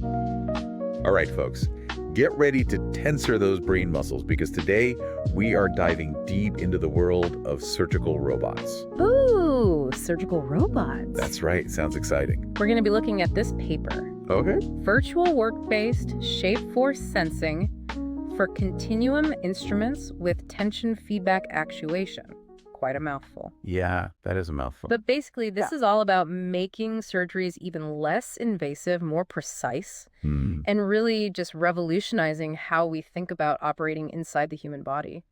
All right, folks, get ready to tensor those brain muscles because today we are diving deep into the world of surgical robots. Ooh, surgical robots. That's right. Sounds exciting. We're going to be looking at this paper. Okay. Virtual work-based shape force sensing for continuum instruments with tension feedback actuation. Quite a mouthful. Yeah, that is a mouthful. But basically, this is all about making surgeries even less invasive, more precise, and really just revolutionizing how we think about operating inside the human body.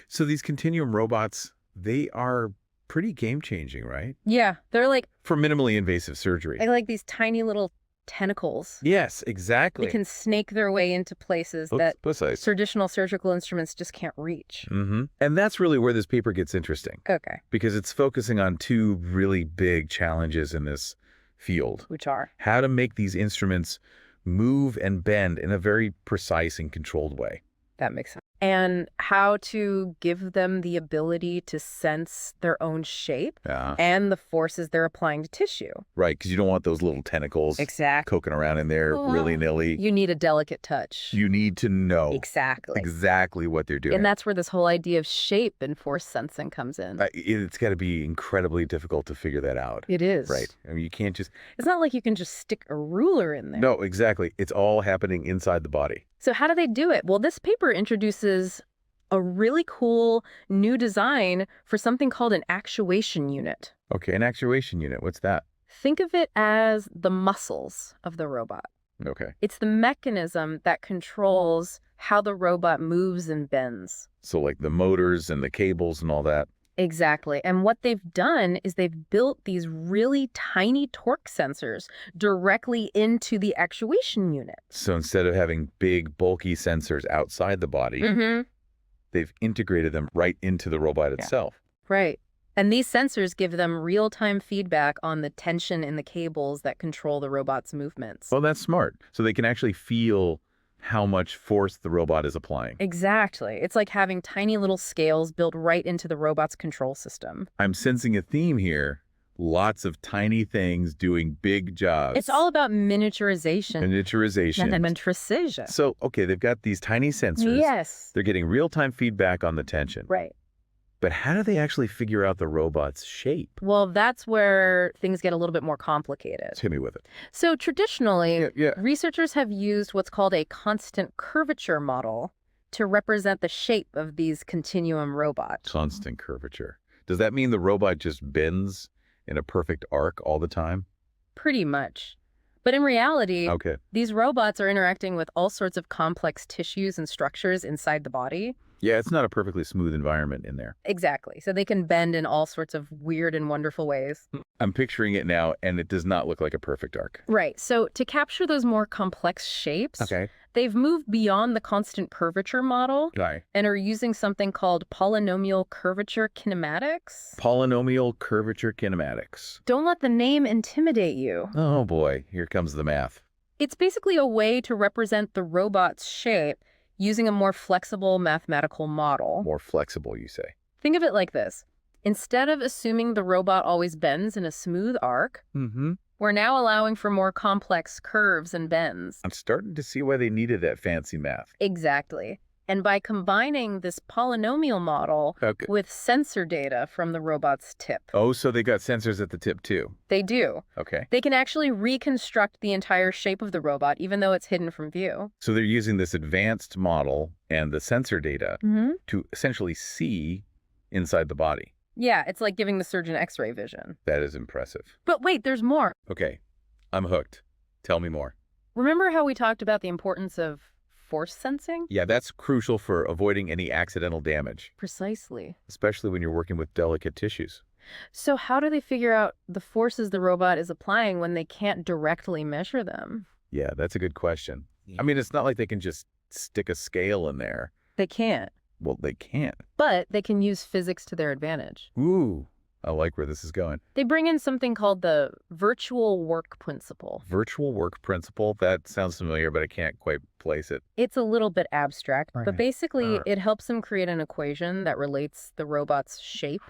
So these continuum robots, they are pretty game-changing, right? Yeah, they're like For minimally invasive surgery. these tiny little tentacles. Yes, They exactly. can snake their way into places that Precise. traditional surgical instruments just can't reach. And that's really where this paper gets interesting Okay, because it's focusing on two really big challenges in this field. which are? How to make these instruments move and bend in a very precise and controlled way. That makes sense. And how to give them the ability to sense their own shape Yeah. and the forces they're applying to tissue. Right, because you don't want those little tentacles Exactly. poking around in there willy-nilly. You need a delicate touch. You need to know exactly what they're doing. And that's where this whole idea of shape and force sensing comes in. It's got to be incredibly difficult to figure that out. It is. Right. I mean, you can't just... It's not like you can just stick a ruler in there. No, exactly. It's all happening inside the body. So how do they do it? Well, this paper introduces a really cool new design for something called an actuation unit. Okay, an actuation unit. What's that? Think of it as the muscles of the robot. Okay. It's the mechanism that controls how the robot moves and bends. So like the motors and the cables and all that. Exactly. And what they've done is they've built these really tiny torque sensors directly into the actuation unit. So instead of having big, bulky sensors outside the body, they've integrated them right into the robot itself. Right. And these sensors give them real-time feedback on the tension in the cables that control the robot's movements. Well, that's smart. So they can actually feel how much force the robot is applying. Exactly. It's like having tiny little scales built right into the robot's control system. I'm sensing a theme here. Lots of tiny things doing big jobs. It's all about miniaturization. Miniaturization. And precision. So, okay, they've got these tiny sensors. Yes. They're getting real-time feedback on the tension. Right. But how do they actually figure out the robot's shape? Well, that's where things get a little bit more complicated. Hit me with it. So traditionally, Yeah. researchers have used what's called a constant curvature model to represent the shape of these continuum robots. Constant curvature. Does that mean the robot just bends in a perfect arc all the time? Pretty much. But in reality, Okay. these robots are interacting with all sorts of complex tissues and structures inside the body. Yeah, it's not a perfectly smooth environment in there. Exactly. So they can bend in all sorts of weird and wonderful ways. I'm picturing it now, and it does not look like a perfect arc. Right. So to capture those more complex shapes, they've moved beyond the constant curvature model Okay. and are using something called polynomial curvature kinematics. Polynomial curvature kinematics. Don't let the name intimidate you. Oh boy, here comes the math. It's basically a way to represent the robot's shape using a more flexible mathematical model. More flexible, you say. Think of it like this. Instead of assuming the robot always bends in a smooth arc, we're now allowing for more complex curves and bends. I'm starting to see why they needed that fancy math. Exactly. And by combining this polynomial model with sensor data from the robot's tip. Oh, so they got sensors at the tip too. They do. Okay. They can actually reconstruct the entire shape of the robot, even though it's hidden from view. So they're using this advanced model and the sensor data to essentially see inside the body. Yeah, it's like giving the surgeon X-ray vision. That is impressive. But wait, there's more. Okay, I'm hooked. Tell me more. Remember how we talked about the importance of force sensing? Yeah, that's crucial for avoiding any accidental damage. Precisely. Especially when you're working with delicate tissues. So how do they figure out the forces the robot is applying when they can't directly measure them? Yeah, that's a good question. I mean, it's not like they can just stick a scale in there. They can't. Well, they can't. But they can use physics to their advantage. Ooh, I like where this is going. They bring in something called the virtual work principle. Virtual work principle? That sounds familiar, but I can't quite place it. It's a little bit abstract, but basically it helps them create an equation that relates the robot's shape,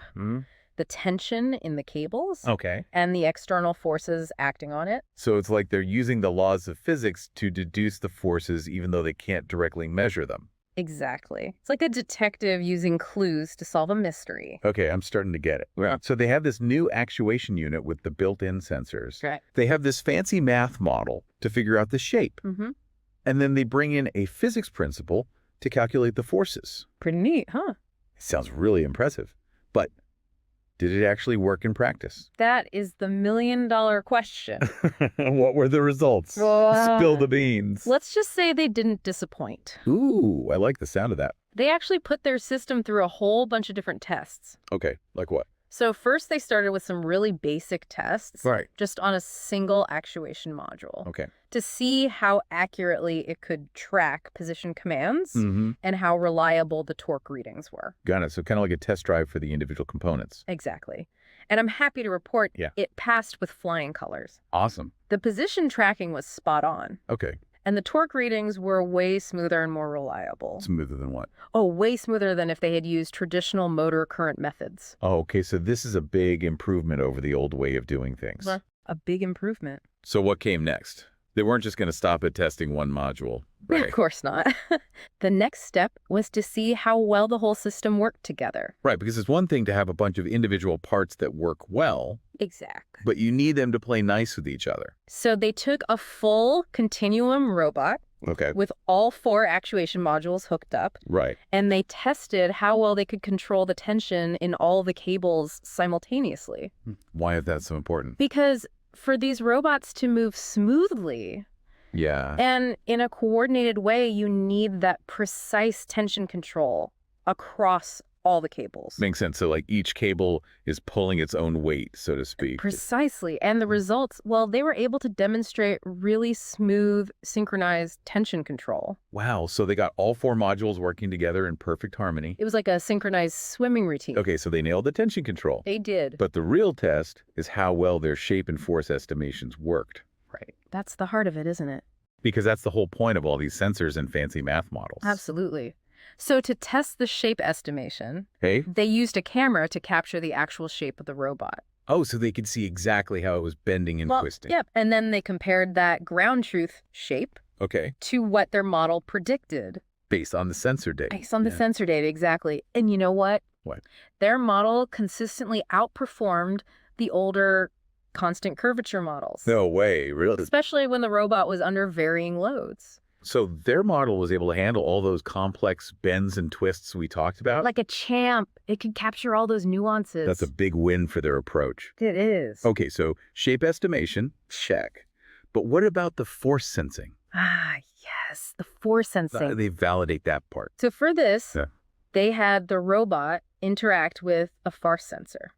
the tension in the cables Okay. and the external forces acting on it. So it's like they're using the laws of physics to deduce the forces even though they can't directly measure them. Exactly. It's like a detective using clues to solve a mystery. Okay, I'm starting to get it. Yeah. So they have this new actuation unit with the built-in sensors. Right. They have this fancy math model to figure out the shape. Mm-hmm. And then they bring in a physics principle to calculate the forces. Pretty neat, huh? It sounds really impressive. But did it actually work in practice? That is the million-dollar question. What were the results? Spill the beans. Let's just say they didn't disappoint. Ooh, I like the sound of that. They actually put their system through a whole bunch of different tests. Okay, like what? So first they started with some really basic tests. Right. Just on a single actuation module. Okay. To see how accurately it could track position commands Mm-hmm. and how reliable the torque readings were. Got it. So kind of like a test drive for the individual components. Exactly. And I'm happy to report Yeah. it passed with flying colors. Awesome. The position tracking was spot on. Okay. And the torque readings were way smoother and more reliable. Smoother than what? Oh, way smoother than if they had used traditional motor current methods. Oh, okay. So this is a big improvement over the old way of doing things. A big improvement. So what came next? They weren't just going to stop at testing one module, right? Of course not. The next step was to see how well the whole system worked together. Right, because it's one thing to have a bunch of individual parts that work well, Exactly. but you need them to play nice with each other. So they took a full continuum robot Okay. with all 4 actuation modules hooked up, Right. and they tested how well they could control the tension in all the cables simultaneously. Why is that so important? Because for these robots to move smoothly Yeah. and in a coordinated way, you need that precise tension control across all the cables. Makes sense. So like each cable is pulling its own weight, so to speak. Precisely. And the results, well, they were able to demonstrate really smooth, synchronized tension control. Wow. So they got all 4 modules working together in perfect harmony. It was like a synchronized swimming routine. Okay, so they nailed the tension control. They did. But the real test is how well their shape and force estimations worked. Right. That's the heart of it, isn't it? Because that's the whole point of all these sensors and fancy math models. Absolutely. So to test the shape estimation, Hey? they used a camera to capture the actual shape of the robot. Oh, so they could see exactly how it was bending and twisting. Yep. And then they compared that ground truth shape Okay. to what their model predicted. Based on the sensor data. Based on the sensor data, exactly. And you know what? What? Their model consistently outperformed the older constant curvature models. No way, really? Especially when the robot was under varying loads. So their model was able to handle all those complex bends and twists we talked about? Like a champ. It could capture all those nuances. That's a big win for their approach. It is. Okay, so shape estimation, check. But what about the force sensing? Ah, yes. The force sensing. They validate that part. So for this, Yeah. they had the robot interact with a force sensor.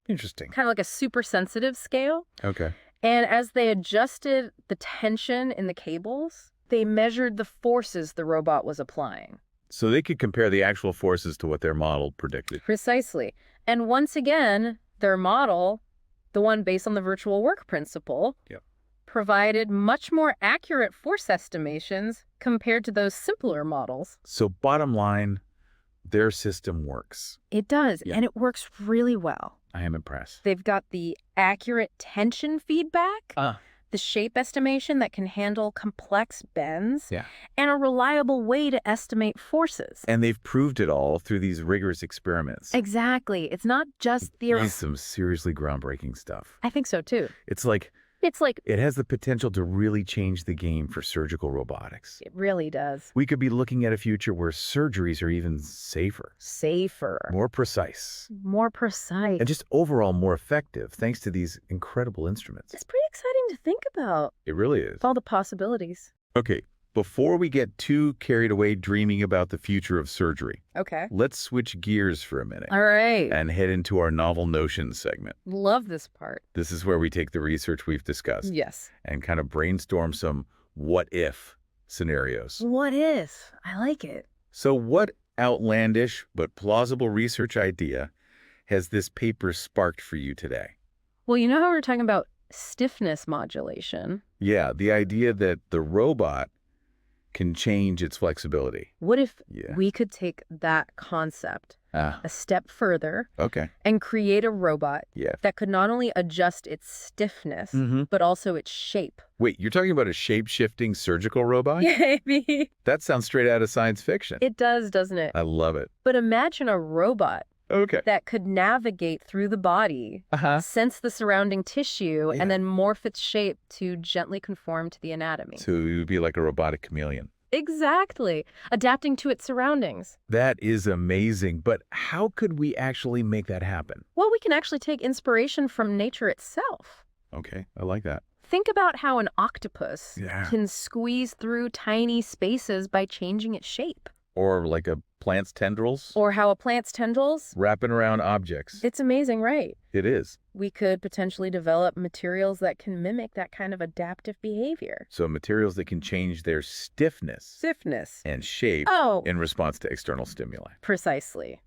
Interesting. Kind of like a super sensitive scale. Okay. And as they adjusted the tension in the cables, they measured the forces the robot was applying. So they could compare the actual forces to what their model predicted. Precisely. And once again, their model, the one based on the virtual work principle, Yep. provided much more accurate force estimations compared to those simpler models. So bottom line, their system works. It does, Yeah. and it works really well. I am impressed. They've got the accurate tension feedback, the shape estimation that can handle complex bends, Yeah. and a reliable way to estimate forces. And they've proved it all through these rigorous experiments. Exactly. It's not just theory. That's some seriously groundbreaking stuff. I think so, too. It's like it has the potential to really change the game for surgical robotics. It really does. We could be looking at a future where surgeries are even safer, Safer. more precise, More precise. and just overall more effective thanks to these incredible instruments. It's pretty exciting to think about. It really is. With all the possibilities. Okay, before we get too carried away dreaming about the future of surgery, Okay. let's switch gears for a minute All right. and head into our novel notions segment. Love this part. This is where we take the research we've discussed Yes. and kind of brainstorm some what-if scenarios. What if? I like it. So what outlandish but plausible research idea has this paper sparked for you today? Well, you know how we were talking about stiffness modulation? Yeah, the idea that the robot can change its flexibility. What if Yeah. we could take that concept a step further Okay. and create a robot Yeah. that could not only adjust its stiffness, but also its shape. Wait, you're talking about a shape-shifting surgical robot? Yeah, maybe. That sounds straight out of science fiction. It does, doesn't it? I love it. But imagine a robot Okay. that could navigate through the body, sense the surrounding tissue, and then morph its shape to gently conform to the anatomy. So it would be like a robotic chameleon. Exactly. Adapting to its surroundings. That is amazing, but how could we actually make that happen? Well, we can actually take inspiration from nature itself. Okay, I like that. Think about how an octopus can squeeze through tiny spaces by changing its shape. Or like a plant's tendrils? Or how a plant's tendrils. Wrapping around objects. It's amazing, right? It is. We could potentially develop materials that can mimic that kind of adaptive behavior. So materials that can change their stiffness and shape in response to external stimuli. Precisely.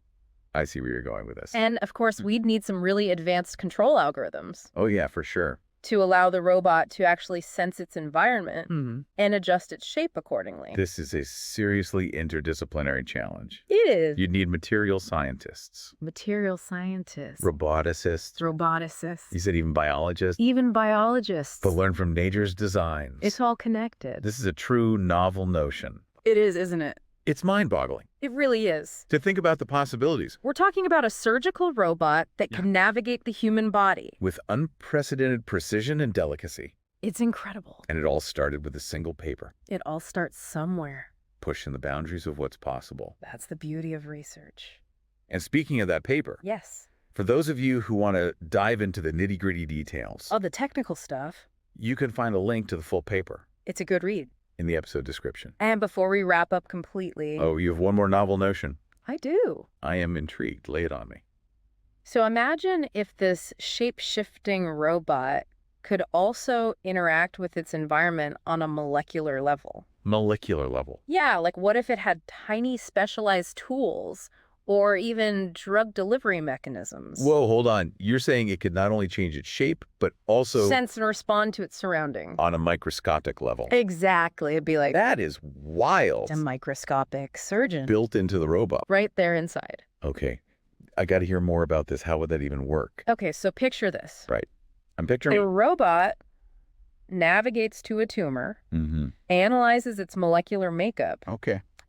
I see where you're going with this. And, of course, we'd need some really advanced control algorithms. Oh, yeah, for sure. To allow the robot to actually sense its environment and adjust its shape accordingly. This is a seriously interdisciplinary challenge. It is. You'd need material scientists. Material scientists. Roboticists. Roboticists. You said even biologists. Even biologists. To learn from nature's designs. It's all connected. This is a true novel notion. It is, isn't it? It's mind-boggling. It really is. To think about the possibilities. We're talking about a surgical robot that can navigate the human body. With unprecedented precision and delicacy. It's incredible. And it all started with a single paper. It all starts somewhere. Pushing the boundaries of what's possible. That's the beauty of research. And speaking of that paper. Yes. For those of you who want to dive into the nitty-gritty details. Oh, the technical stuff. You can find a link to the full paper. It's a good read. In the episode description. And before we wrap up completely... Oh, you have one more novel notion. I do. I am intrigued. Lay it on me. So imagine if this shape-shifting robot could also interact with its environment on a molecular level. Molecular level? Yeah, like what if it had tiny specialized tools or even drug delivery mechanisms? Whoa, hold on. You're saying it could not only change its shape, but also... sense and respond to its surroundings. On a microscopic level. Exactly. It'd be like... that is wild. A microscopic surgeon. Built into the robot. Right there inside. Okay. I got to hear more about this. How would that even work? Okay, so picture this. Right. I'm picturing... a robot navigates to a tumor, analyzes its molecular makeup,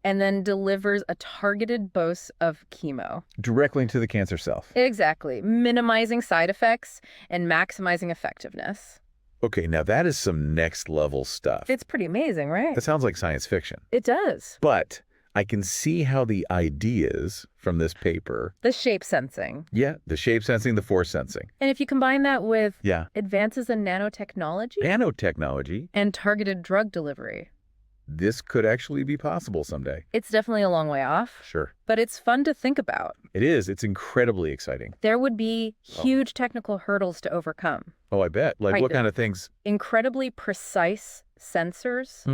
and then delivers a targeted dose of chemo. Directly into the cancer cell. Exactly. Minimizing side effects and maximizing effectiveness. Okay, now that is some next level stuff. It's pretty amazing, right? That sounds like science fiction. It does. But I can see how the ideas from this paper... the shape sensing. Yeah, the shape sensing, the force sensing. And if you combine that with advances in nanotechnology... nanotechnology? And targeted drug delivery... this could actually be possible someday. It's definitely a long way off. Sure. But it's fun to think about. It is. It's incredibly exciting. There would be huge technical hurdles to overcome. Oh, I bet. Like what kind of things? Incredibly precise sensors,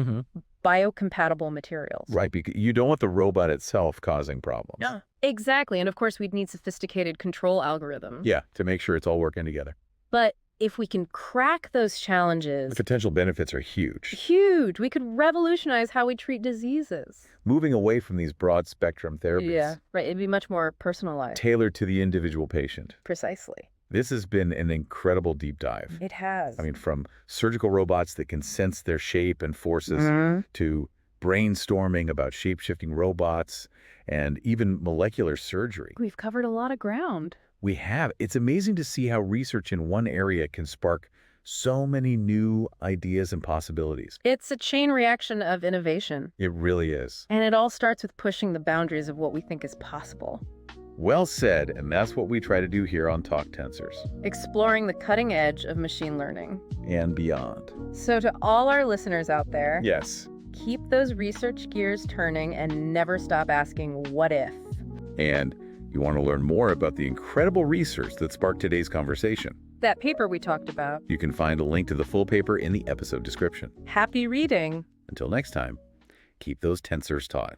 biocompatible materials. Right, because you don't want the robot itself causing problems. Yeah. Exactly. And of course, we'd need sophisticated control algorithms. Yeah, to make sure it's all working together. But if we can crack those challenges... the potential benefits are huge. Huge. We could revolutionize how we treat diseases. Moving away from these broad spectrum therapies. Yeah, right. It'd be much more personalized. Tailored to the individual patient. Precisely. This has been an incredible deep dive. It has. I mean, from surgical robots that can sense their shape and forces to brainstorming about shape-shifting robots and even molecular surgery. We've covered a lot of ground. We have. It's amazing to see how research in one area can spark so many new ideas and possibilities. It's a chain reaction of innovation. It really is. And it all starts with pushing the boundaries of what we think is possible. Well said, and that's what we try to do here on Talk Tensors. Exploring the cutting edge of machine learning. And beyond. So to all our listeners out there, yes, keep those research gears turning and never stop asking, what if? And you want to learn more about the incredible research that sparked today's conversation. That paper we talked about. You can find a link to the full paper in the episode description. Happy reading. Until next time, keep those tensors taut.